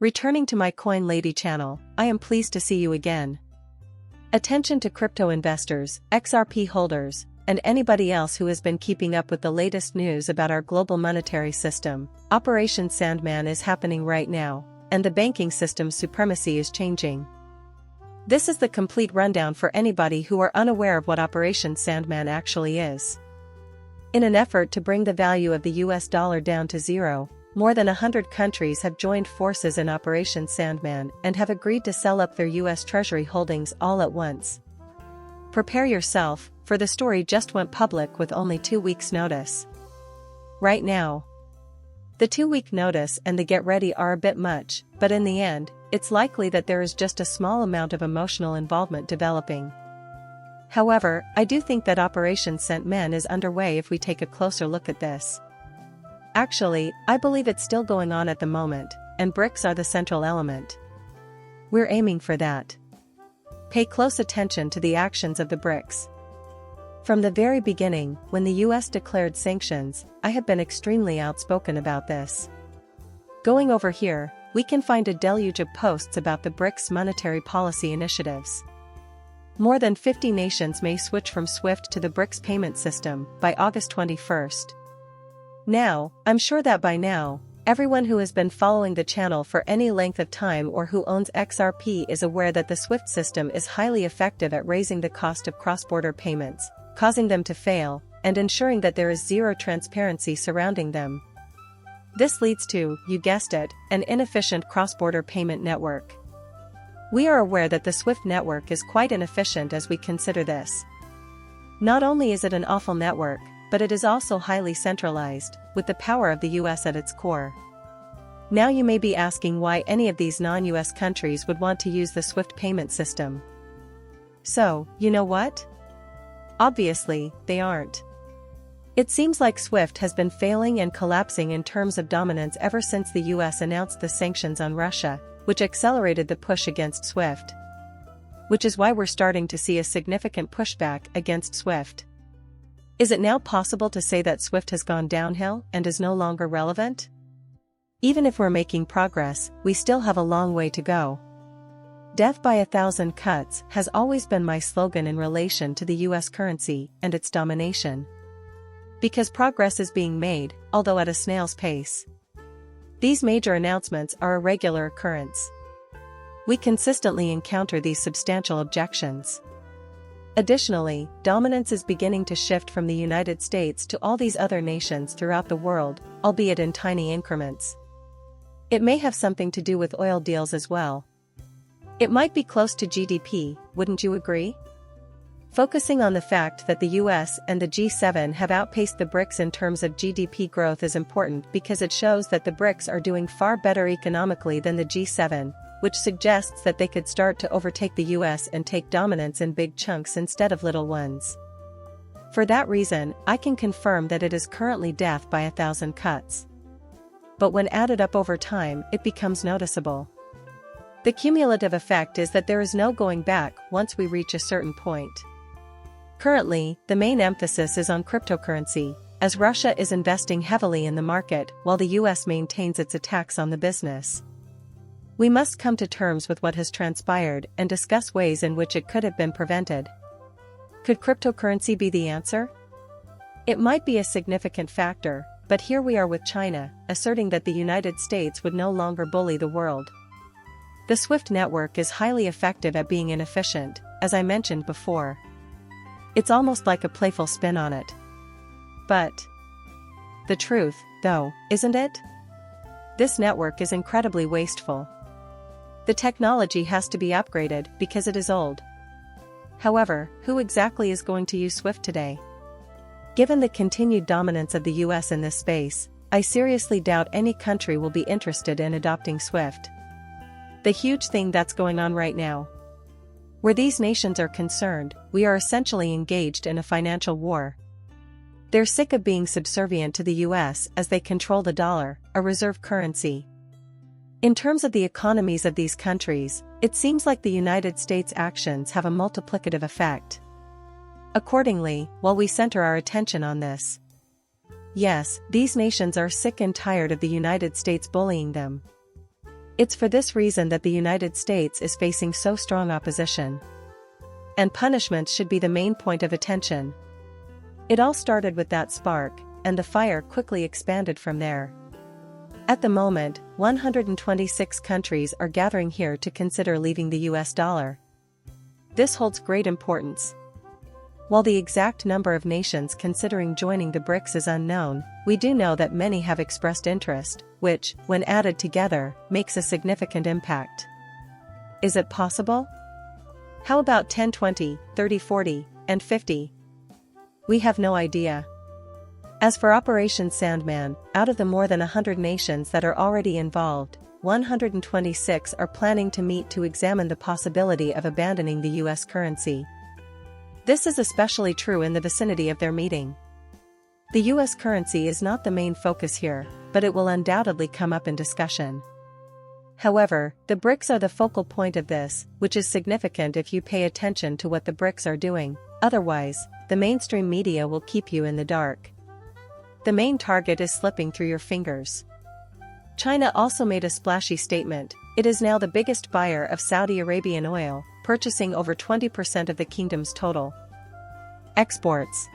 Returning to my Coin Lady channel, I am pleased to see you again. Attention to crypto investors, XRP holders, and anybody else who has been keeping up with the latest news about our global monetary system. Operation Sandman is happening right now, and the banking system's supremacy is changing. This is the complete rundown for anybody who are unaware of what Operation Sandman actually is. In an effort to bring the value of the US dollar down to zero, more than 100 countries have joined forces in Operation Sandman and have agreed to sell up their US Treasury holdings all at once. Prepare yourself, for the story just went public with only 2 weeks' notice. Right now, the 2-week notice and the get ready are a bit much, but in the end, it's likely that there is just a small amount of emotional involvement developing. However, I do think that Operation Sandman is underway if we take a closer look at this. Actually, I believe it's still going on at the moment, and BRICS are the central element. We're aiming for that. Pay close attention to the actions of the BRICS. From the very beginning, when the US declared sanctions, I have been extremely outspoken about this. Going over here, we can find a deluge of posts about the BRICS monetary policy initiatives. More than 50 nations may switch from SWIFT to the BRICS payment system by August 21st. Now, I'm sure that by now, everyone who has been following the channel for any length of time or who owns XRP is aware that the SWIFT system is highly effective at raising the cost of cross-border payments, causing them to fail, and ensuring that there is zero transparency surrounding them. This leads to, you guessed it, an inefficient cross-border payment network. We are aware that the SWIFT network is quite inefficient as we consider this. Not only is it an awful network, but it is also highly centralized, with the power of the US at its core. Now you may be asking why any of these non-US countries would want to use the SWIFT payment system. So, you know what? Obviously, they aren't. It seems like SWIFT has been failing and collapsing in terms of dominance ever since the US announced the sanctions on Russia, which accelerated the push against SWIFT. Which is why we're starting to see a significant pushback against SWIFT. Is it now possible to say that SWIFT has gone downhill and is no longer relevant? Even if we're making progress, we still have a long way to go. Death by 1,000 cuts has always been my slogan in relation to the US currency and its domination. Because progress is being made, although at a snail's pace. These major announcements are a regular occurrence. We consistently encounter these substantial objections. Additionally, dominance is beginning to shift from the United States to all these other nations throughout the world, albeit in tiny increments. It may have something to do with oil deals as well. It might be close to GDP, wouldn't you agree? Focusing on the fact that the US and the G7 have outpaced the BRICS in terms of GDP growth is important because it shows that the BRICS are doing far better economically than the G7, which suggests that they could start to overtake the US and take dominance in big chunks instead of little ones. For that reason, I can confirm that it is currently death by 1,000 cuts. But when added up over time, it becomes noticeable. The cumulative effect is that there is no going back once we reach a certain point. Currently, the main emphasis is on cryptocurrency, as Russia is investing heavily in the market while the US maintains its attacks on the business. We must come to terms with what has transpired and discuss ways in which it could have been prevented. Could cryptocurrency be the answer? It might be a significant factor, but here we are with China, asserting that the United States would no longer bully the world. The SWIFT network is highly effective at being inefficient, as I mentioned before. It's almost like a playful spin on it. But the truth, though, isn't it? This network is incredibly wasteful. The technology has to be upgraded because it is old. However, who exactly is going to use SWIFT today? Given the continued dominance of the US in this space, I seriously doubt any country will be interested in adopting SWIFT. The huge thing that's going on right now. Where these nations are concerned, we are essentially engaged in a financial war. They're sick of being subservient to the US as they control the dollar, a reserve currency. In terms of the economies of these countries, it seems like the United States' actions have a multiplicative effect. Accordingly, while we center our attention on this, yes, these nations are sick and tired of the United States bullying them. It's for this reason that the United States is facing so strong opposition. And punishment should be the main point of attention. It all started with that spark, and the fire quickly expanded from there. At the moment, 126 countries are gathering here to consider leaving the US dollar. This holds great importance. While the exact number of nations considering joining the BRICS is unknown, we do know that many have expressed interest, which, when added together, makes a significant impact. Is it possible? How about 10, 20, 30, 40, and 50? We have no idea. As for Operation Sandman, out of the more than 100 nations that are already involved, 126 are planning to meet to examine the possibility of abandoning the US currency. This is especially true in the vicinity of their meeting. The US currency is not the main focus here, but it will undoubtedly come up in discussion. However, the BRICS are the focal point of this, which is significant if you pay attention to what the BRICS are doing. Otherwise, the mainstream media will keep you in the dark. The main target is slipping through your fingers. China also made a splashy statement. It is now the biggest buyer of Saudi Arabian oil, purchasing over 20% of the kingdom's total exports.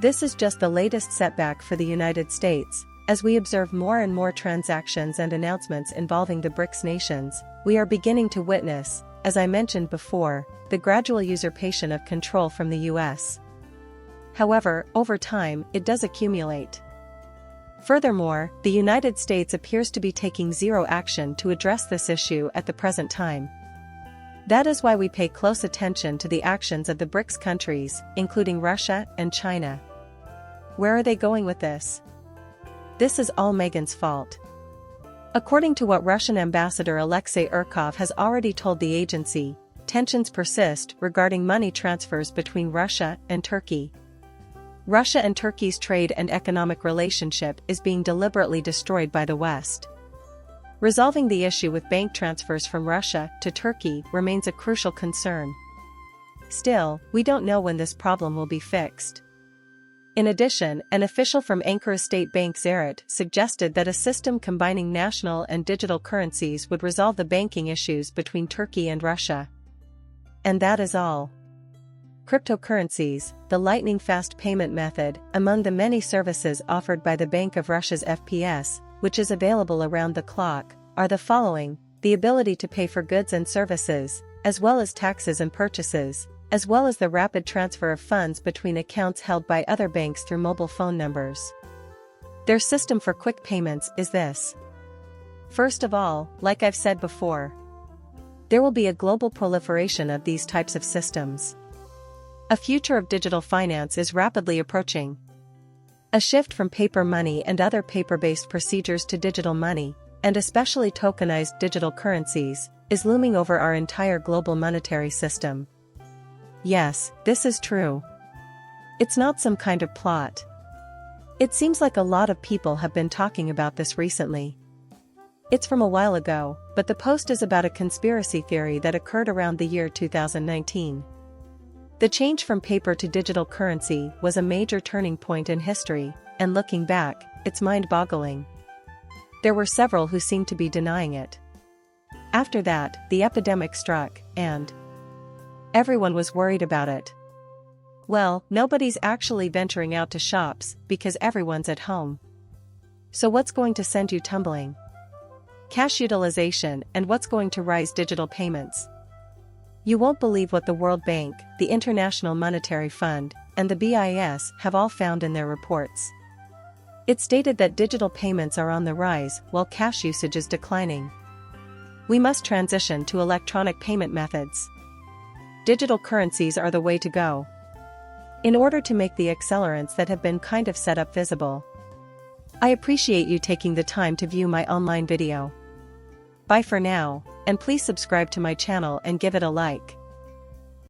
This is just the latest setback for the United States. As we observe more and more transactions and announcements involving the BRICS nations, we are beginning to witness, as I mentioned before, the gradual usurpation of control from the US. However, over time, it does accumulate. Furthermore, the United States appears to be taking zero action to address this issue at the present time. That is why we pay close attention to the actions of the BRICS countries, including Russia and China. Where are they going with this? This is all Meghan's fault. According to what Russian Ambassador Alexei Urkov has already told the agency, tensions persist regarding money transfers between Russia and Turkey. Russia and Turkey's trade and economic relationship is being deliberately destroyed by the West. Resolving the issue with bank transfers from Russia to Turkey remains a crucial concern. Still, we don't know when this problem will be fixed. In addition, an official from Ankara State Bank Ziraat suggested that a system combining national and digital currencies would resolve the banking issues between Turkey and Russia. And that is all. Cryptocurrencies, the lightning-fast payment method, among the many services offered by the Bank of Russia's FPS, which is available around the clock, are the following: the ability to pay for goods and services, as well as taxes and purchases, as well as the rapid transfer of funds between accounts held by other banks through mobile phone numbers. Their system for quick payments is this. First of all, like I've said before, there will be a global proliferation of these types of systems. A future of digital finance is rapidly approaching. A shift from paper money and other paper-based procedures to digital money, and especially tokenized digital currencies, is looming over our entire global monetary system. Yes, this is true. It's not some kind of plot. It seems like a lot of people have been talking about this recently. It's from a while ago, but the post is about a conspiracy theory that occurred around the year 2019. The change from paper to digital currency was a major turning point in history, and looking back, it's mind-boggling. There were several who seemed to be denying it. After that, the epidemic struck, and everyone was worried about it. Well, nobody's actually venturing out to shops because everyone's at home. So what's going to send you tumbling? Cash utilization, and what's going to rise digital payments? You won't believe what the World Bank, the International Monetary Fund, and the BIS have all found in their reports. It stated that digital payments are on the rise while cash usage is declining. We must transition to electronic payment methods. Digital currencies are the way to go. In order to make the accelerants that have been kind of set up visible. I appreciate you taking the time to view my online video. Bye for now, and please subscribe to my channel and give it a like.